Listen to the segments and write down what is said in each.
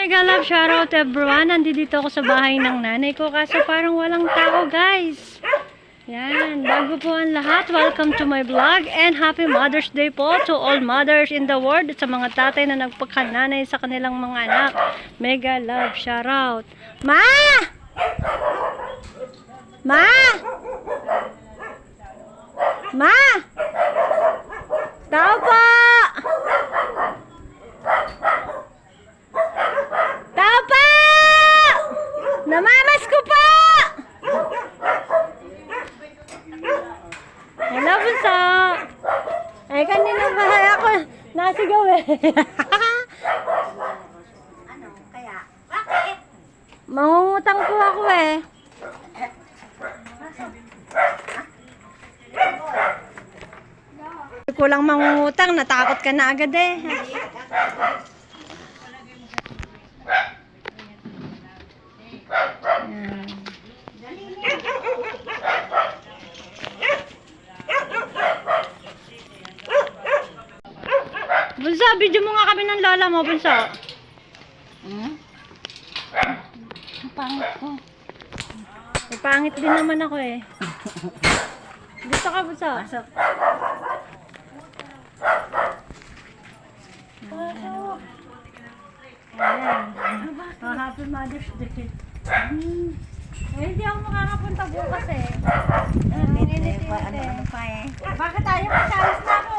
Mega love shoutout everyone. Nandito ako sa bahay ng nanay ko kaso parang walang tao guys. Yan, bago po ang lahat, welcome to my vlog and happy Mother's Day po to all mothers in the world at sa mga tatay na nagpagkananay sa kanilang mga anak. Mega love shoutout. Ma! Ma! Ma! Tao po! Tao po! Namamas ko po! Hello, bunso! Ay, kanina bahay ako. Nasigaw eh. Ano? Kaya? Bakit? Mangungutang po ako eh. Kulang mangungutang, natakot ka na agad eh. Bunso, video mo nga kami ng lola mo, Bunso. Ang pangit ko. May pangit din naman ako eh. Gusto ka, Bunso? Pasok. Ayan. Oh, happy Mother's Day. Eh, hindi ako makakapunta bukas eh. Mininitin Ano pa eh? Bakit tayo magsalis na ako?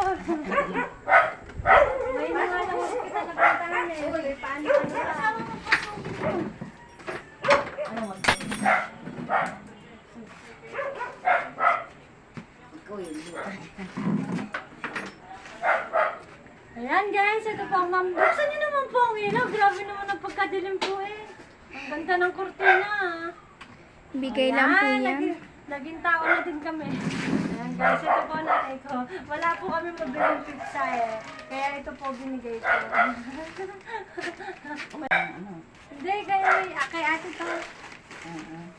May mga lang kita sa pantahan eh. Uy, paano ka nila? Ano mag- Ikaw yun. Ayan guys, ito po ang ma'am. Buksan niyo naman po ang ilaw. Grabe naman ang pagkadilim po eh. Ang ganda ng kurtina ah. Bigay lang po yan. Naging tao na din kami. Ayan guys, ito po nanay ko. Wala po kami mabiling pizza eh. Kaya ito po binigay ko. Hindi, kay ate to.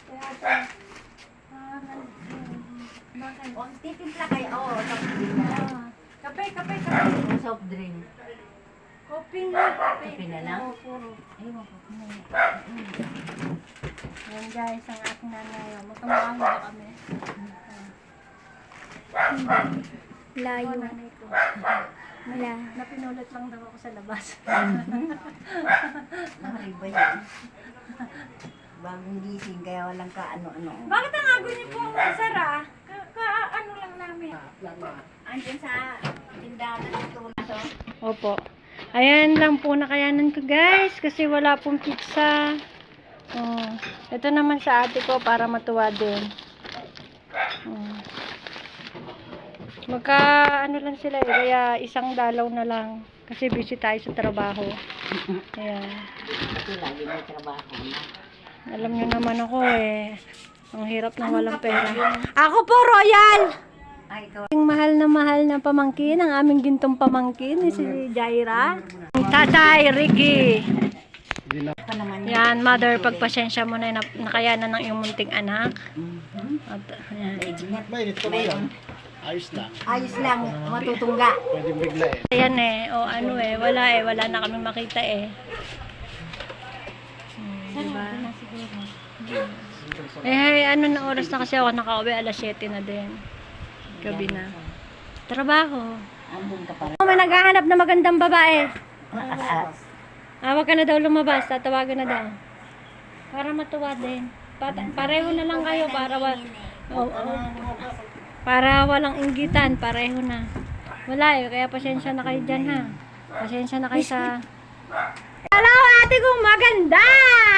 Kay ate. Bakit? O, titimpla kayo. Oo, soft drink na. Kape. Soft drink. Kopi nga. Kopi na lang? Oo, puro. Ayun ko. Ayan guys, ang aking nanay. Magkamukha ba kami? Layo. Ako nanay ko. Wala. Napinulat lang daw ako sa labas. Nakaiba yan. Bagong gising, kaya walang ka-ano-ano. Bakit ang ago niyo po ang sara? Ano lang namin? Andiyan sa tindahan ng tunaso. Opo. Ayan lang po nakayanan ko guys kasi wala pong pizza. Oh, ito naman sa ate ko para matuwa din. Oh. Magka ano lang sila eh, kaya isang dalaw na lang kasi busy tayo sa trabaho. Ayan. Ito lagi may trabaho na. Alam nyo naman ako eh. Ang hirap ng walang pera. Ako po, Royal! Ay, ikaw. Ang mahal na pamangkin, ang aming gintong pamangkin, ni si Jaira. Tatay, Ricky. Pa naman Yan, mother, pagpasensya mo na nakayanan ng iyong munting anak. At, ayan. Mainit pa ba yan? Ayos lang. ayos lang, matutungga. Pwedeng bigla eh. Ayan eh, o ano eh, wala na kami makita eh. Diba? Ano na oras na kasi ako nakauwi, alas 7 na din. Gabi na. Trabaho. Andun ka para. May naghahanap na magandang babae. Wag ka na daw lumabas, tatawagan na daw. Para matuwa din. Pareho na lang kayo para walang inggitan, pareho na. Wala eh, kaya pasensya na kayo dyan ha. Pasensya na kayo sa... Hello ate kong maganda!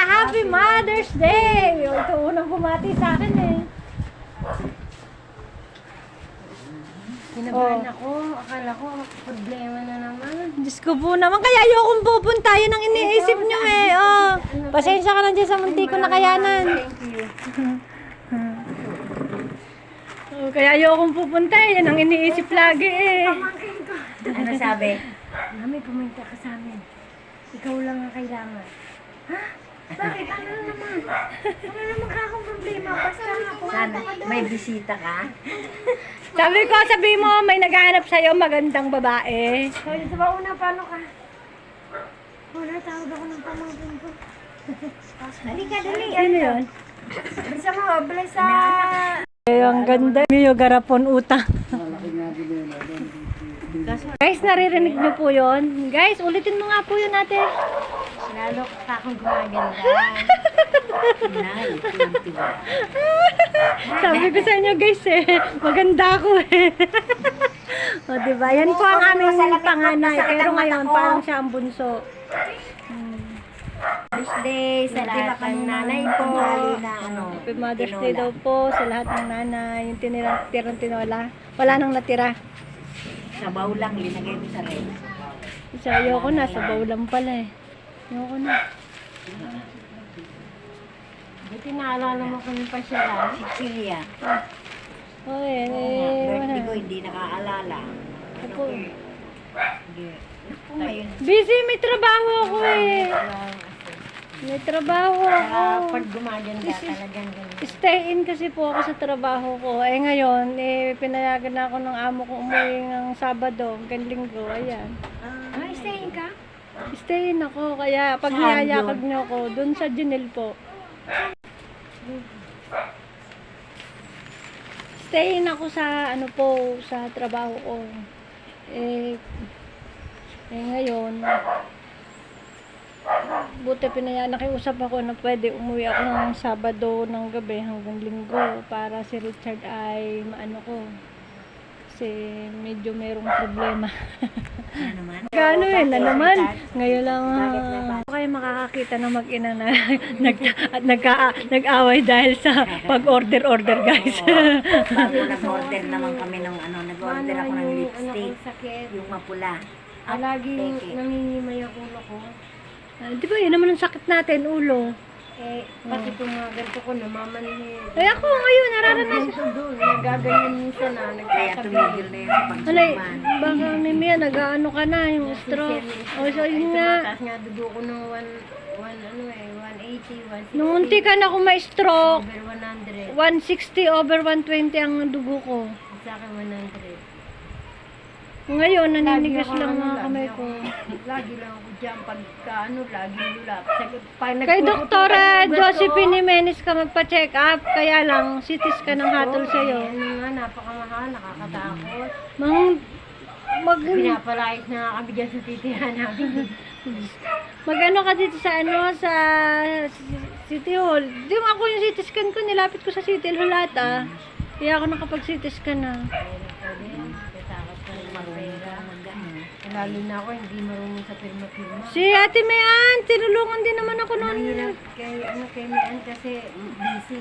Happy Mother's Day! Ito unang bumati sa akin eh. Kinabahan ako. Akala ko problema na naman. Diyos ko po naman, kaya ayokong pupunta. Yun ang iniisip nyo eh. Oh, pasensya ka lang dyan sa munti ko na kayanan. Oh, kaya ayokong pupunta. Yan ang iniisip lagi eh. Ano sabi? Mami, pumunta ka sa amin. Ikaw lang ang kailangan. Ha? Bakit? Ano naman? Ano naman ka akong problema? Basta nga Sana may bisita ka. Sabi mo, may naghahanap sa'yo magandang babae. So, ito ba una, paano ka? Una, tawag ako ng pamangkin ko. Halika, dali. Ano yun? Bisa mo, bilis sa... Ang ganda. Miyo garapon utang. Guys, naririnig niyo po yun? Guys, ulitin mo nga po yun natin. Lalo ka akong gumaganda. Nay, tuwa. Sabi ko sa inyo guys maganda ako O diba, yan po ang aming panganay. Pero ngayon, parang siya ang bunso. Birthday sa lahat ng nanay ko. Happy Mother's Day daw po sa lahat ng nanay. Yung tirang tinola. Wala nang natira. Sabaw lang, linagay ko sa red. Isa, ayoko na. Sa bawlang pala Ayoko na. Buti naalala mo kung pa siya lang. Sicilia. Birthday ko, hindi nakaalala. Ako. Hindi. Naku, ngayon. Busy, may trabaho ako May trabaho ako. Pag gumaganda talagang ganun. Stay in kasi po ako sa trabaho ko. Ngayon, pinayagan na ako ng amo ko umuwi ng Sabado, hanggang Linggo. Ayan. Stay ka? Stay in ako. Kaya pag Saan niyayakag niyo ako, dun sa Junel po. Stay in ako sa sa trabaho ko. Ngayon, buti nakiusap ako na pwede umuwi ako ng Sabado ng gabi hanggang Linggo para si Richard ay maano ko. Kasi medyo merong problema. Ano naman? Gano na naman. Ngayon lang kayo makakakita ng mag-ina na nag-away dahil sa pag-order guys. Bago nag-order naman kami ng nag-order ako ng lipstick. Sakit. Yung mapula. Laging Peke. nangingimay ang ulo ko. Di ba yun naman ang sakit natin, ulo. Pati itong mga ganito ko, namamanhid. Ako ngayon, nararanasan. Ito doon, nagaganyan minsan na, Kaya nagkakabi. tumigil na yun sa Alay, pagsuman. baka mimaya nag-ano ka na, yung stroke. O, so yun nga. Tumataas nga dugo ko ng 180, 160. Nung unti ka na ako ma-stroke, Over 100. 160 over 120 ang dugo ko. Sa akin 100. Ngayon, naninigas Lagi ako, lang mga kamay ko. Lagi lang ako dyan. Pagka lagi lulap. Kay Doktora Josephine Jimenez ka magpa-check up, kaya lang, CT scan ang hatol sa'yo. Ano nga, napakamahal, nakakatakot. Pinapalayas na nga kami dyan sa titihan namin. Mag-ano ka dito sa sa City Hall. Di mo ako yung CT scan ko, nilapit ko sa City Hall ata. Kaya ako nakapag-CT scan na. Takot ka rin magpera. Lalo na ako, hindi marunong sa pirma-pirma. Si Ate Mayan, tinulungan din naman ako noon. Mahirap kay Mian kasi busy.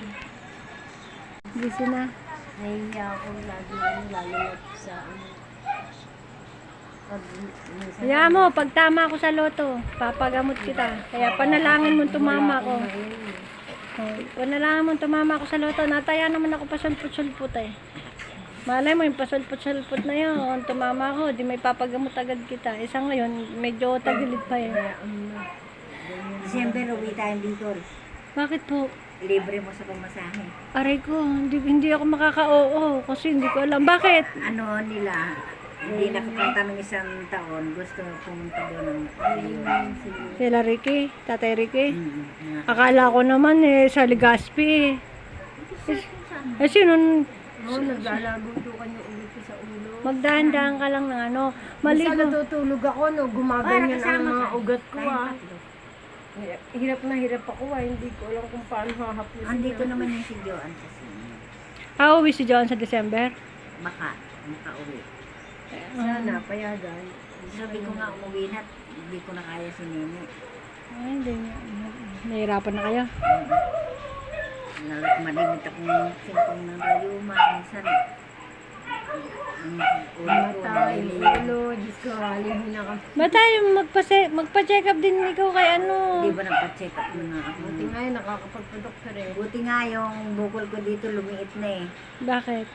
Busy na. Nahihiya ako lalo na sa pag minsan. Kaya mo, pag tama ako sa loto, papagamot kita. Kaya panalangin mo tumama ko. Panalangin mo tumama ako sa loto. Nataya naman ako pasulput-sulput Malay mo yung pasulput-sulput na yun. Tumama ako, di may papagamot agad kita. Isa ngayon, medyo tagilid pa December, uwi tayong dito. Bakit po? Libre mo sa pamasahe. Aray ko, hindi ako makaka-oo kasi hindi ko alam. Bakit? Ano nila, hindi nakapunta ng isang taon, gusto pumunta doon ng Sila Ricky, Tatay Ricky. Akala ko naman sa Legazpi sino? Naglalago doon yung ulit ko sa ulo. Magdahan-dahan ka lang ng Minsan maligo. natutulog ako, gumaganyan ang kasama mga ka. ugat ko Hirap na hirap ako hindi ko alam kung paano hahaplusin. Andito naman yung si Joan kasi. Uuwi si John sa December? Baka, makauwi. Sana, payagan. Sabi ko nga umuwi na, hindi ko na kaya si Nene. Ay, hindi niya. Nahirapan na kayo? Malimit akong simpong ng rayuma. Minsan, ang ulo ko Matay, naliliyan. ulo, Diyos ko, halihin na kami. Ba tayo magpa-check up din ikaw kay Di ba nagpa-check up na nga ako? Buti nga yun, nakakapagpa-doktor Buti nga yung bukol ko dito lumiit na eh. Bakit?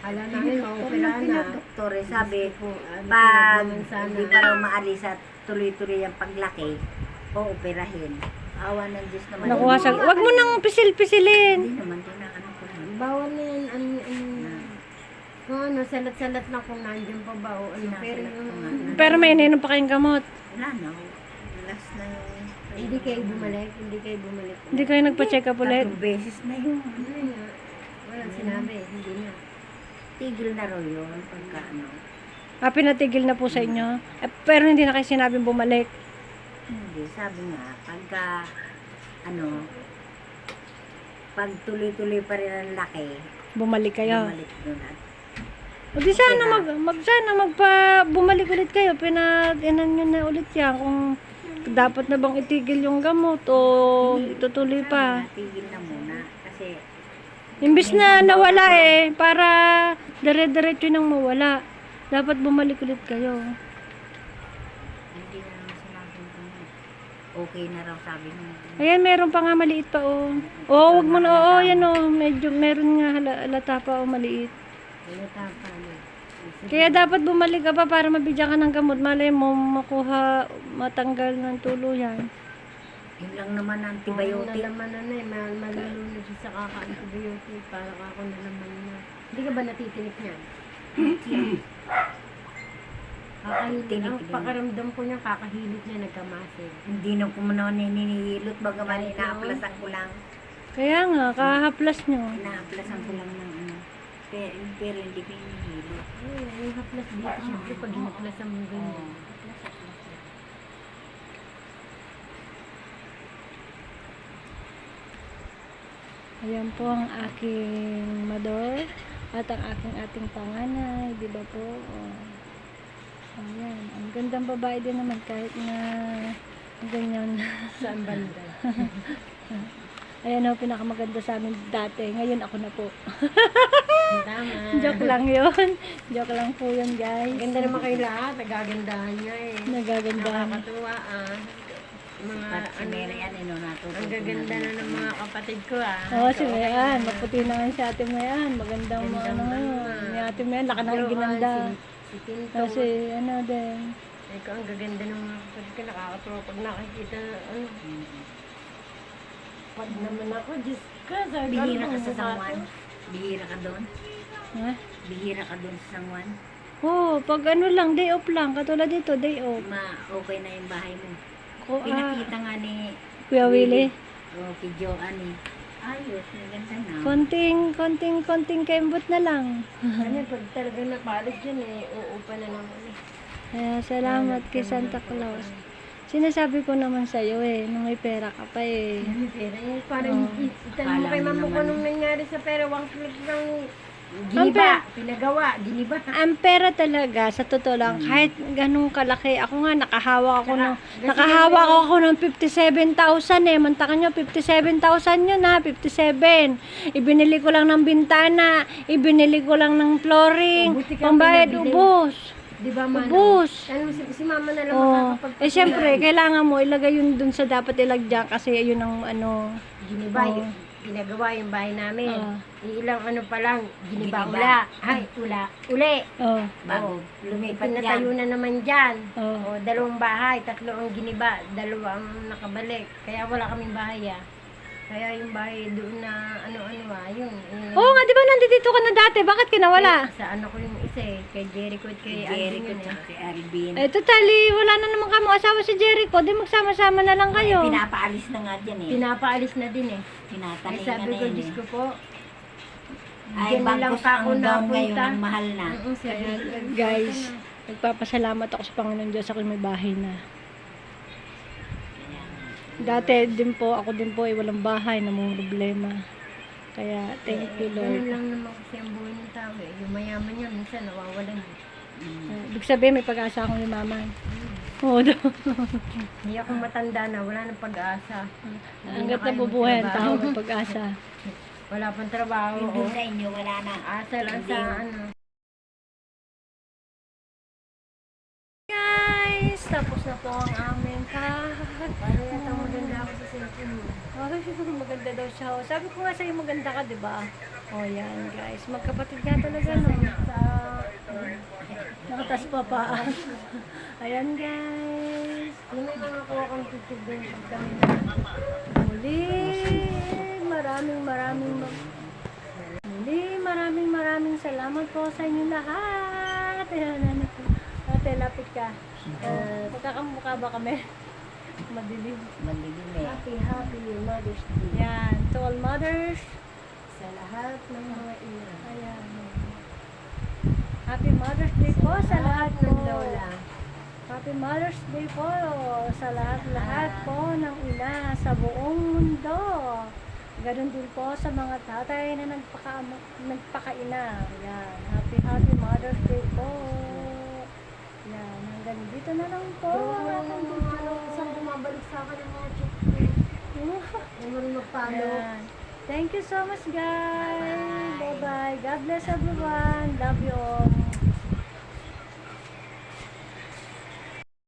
Hala namin, Pero maupila nung na. pinag-doktor eh, sabi, Ano, pag naman sana. hindi pa raw maalis at tuloy-tuloy ang paglaki, o operahin. Awa ng Diyos naman. Nakuha sa... Wag mo nang pisil-pisilin. Hindi naman din na ano ko lang. Bawal na yan, kung salat-salat na kung nandiyan pa ba o ano. Pero Sinasalat ko nga. yung, Pero may ininom pa kayong gamot. Wala na. Last na yung Hindi kayo bumalik, hindi kayo bumalik. Hindi kayo nagpa-check up ulit? 3 beses na yun. Ano nga? Walang sinabi, hindi na. Tigil na raw yun pagka ano. Ah, pinatigil na po sa inyo? Eh, pero hindi na kayo sinabing bumalik. Hindi, sabi nga, pagka ano, pag tuloy-tuloy pa rin ang laki, Bumalik kayo. bumalik doon at O di sana bumalik ulit kayo. Pinag-inan nyo na ulit yan. Kung dapat na bang itigil yung gamot o itutuloy pa. sabi nga, tigil na muna. Kasi Imbis na nawala para dire-diretso nang mawala. Dapat bumalik ulit kayo. hindi na naman sinabi ko na okay na raw sabi niya. Ayan, meron pa nga maliit pa wag mo na. Oo, yan medyo meron nga halata pa maliit. Wala tapalo. Kaya dapat bumalik ka pa para mabigyan ka ng gamot. Malay mo, matanggal ng tuluyan. Yun lang naman ang Yung antibiotic. nalaman na malulunod siya sa kaka-antibiotic para ako nalaman na. Hindi ka ba natitinik niyan? Kakahilit. Tinik Ang din. pakaramdam ko niya, kakahilit niya, nagkamasin. Hindi na ko muna ninihilot. Bagaman inaaplasan ko lang. Kaya nga, kahaplas nyo. Inaaplasan ko lang ng ano. Pero hindi ko hinihilot. Yung haplas dito, syempre pag hinaplasan mo ganyan. Ayan po ang aking mother at ang ating panganay, di ba po? Ayan, ang gandang babae din naman kahit na ganyan. Saan banda? Ayan o, pinakamaganda sa amin dati. Ngayon ako na po. Tama. Joke lang yun. Joke lang po yun, guys. Ganda naman kayo lahat, nagagandahan niya eh. Nagagandahan. Nakakatuwa ah. Mga Para si Mary Ann, natututo ang gaganda na ng mga kapatid ko ah. Oo, si Mayan. Maputi na nga si ate Mayan. Magandang mga Gandang ngayon. naman. Ni ate Mayan, laka na Pero, ginanda. Si Tinto. Kasi ano din. Ikaw, ang gaganda ng mga kapatid ko. Nakakatuwa pag nakikita ano. Pag naman ako, Diyos ka. Sabi ko, Bihira ka ano, sa mukha San Juan? ko? Bihira ka doon? Ha? Bihira ka doon sa San Juan? Oo, pag ano lang, day off lang. Katulad dito, day off. Okay na yung bahay mo. Pinakita Pinakita nga ni Kuya Willie. kay Joanne. Ayos, maganda na. Konting kembot na lang. Ano, pag talaga napalit yun eh, uupa na naman eh. Kaya salamat kay Santa Claus. Sinasabi ko naman sa'yo nung may pera ka pa Ano pera eh, parang itanong mo kay Alam mo mama ko naman. nung nangyari sa pera, 1 click ng giniba, pinagawa, giniba. Ang pera talaga, sa totoo lang, kahit ganun kalaki, ako nga nakahawak ako ng 57,000 Mantakan nyo, 57,000 yun 57. Ibinili ko lang ng bintana, ibinili ko lang ng flooring, Buti ka pambayad pinabili. ubos. Di ba, Mano? Ubus. Ano, si mama na lang Oh, makakapag- syempre, kailangan mo ilagay yun dun sa dapat ilagyan kasi yun ang ano. Giniba, Oh. pinagawa yung bahay namin. Oh. Ilang ano pa lang, giniba Giniba. ula. Ay, uli. Oh, Bago lumipat Pinatayo yan. na naman dyan. oh. O, 2 bahay, 3 ang giniba, 2 ang nakabalik. Kaya wala kaming bahay ah. Kaya yung bahay doon na ano-ano yun. Oo nga, di ba nandito ka na dati? Bakit ka nawala? Sa ano ko yung isa eh, kay Jericho at kay Jericho Alvin yun eh. at kay Alvin. Eh, totally, wala na naman kamo asawa si Jericho. Di magsama-sama na lang kayo. Pinapaalis na nga dyan eh. Pinapaalis na din eh. Ay Tinatalingan sabi na ko, yun Diyos eh. ko po. Ay, Diyan lang bagkus pa ako ang gown ngayon napunta. ang mahal na. Sabi ko, Guys, nagpapasalamat ako sa Panginoon Diyos ako may bahay na. Dati din po, ako din po ay walang bahay na mga problema. Kaya, thank you ganun Lord. lang naman kasi ang buhay ng tao eh. Yung mayaman niya, minsan nawawalan. Ibig sabihin, may pag-asa akong yumaman. Oo daw. Hindi ako matanda na, wala nang pag-asa. Hanggat nabubuhay ang tao, may pag-asa. Wala pang trabaho. Yung doon sa inyo, wala na. Asa lang Hindi. sa ano. Guys, tapos na po ang aming Paano yata maganda ako sa cellphone mo? Ay, maganda daw siya. Sabi ko nga sa'yo maganda ka, di ba? O yan, guys. Magkapatid nga talaga, no? Sa... Nakatas pa pa. Ayan, guys. Kung may nakakuha kang tutug doon pag kami Muli, maraming salamat po sa inyo lahat. Ayan, ano po. Ate, lapit ka. Pagkakamukha ba kami? Madilim. Madilim eh. Happy Mother's Day. Yan. To all mothers. Sa lahat ng mga ina. Ayan. Happy Mother's Day po sa lahat po. ng lola. Happy Mother's Day po sa lahat-lahat po ng ina sa buong mundo. Ganun din po sa mga tatay na nagpakaina. Yan. Happy Mother's Day po. Yan. Hanggang dito na lang po. Isang bumabalik sa akin ng mga chocolate. Ay marunong magpalo. Yan. Thank you so much guys. Bye-bye. God bless everyone. Love you all.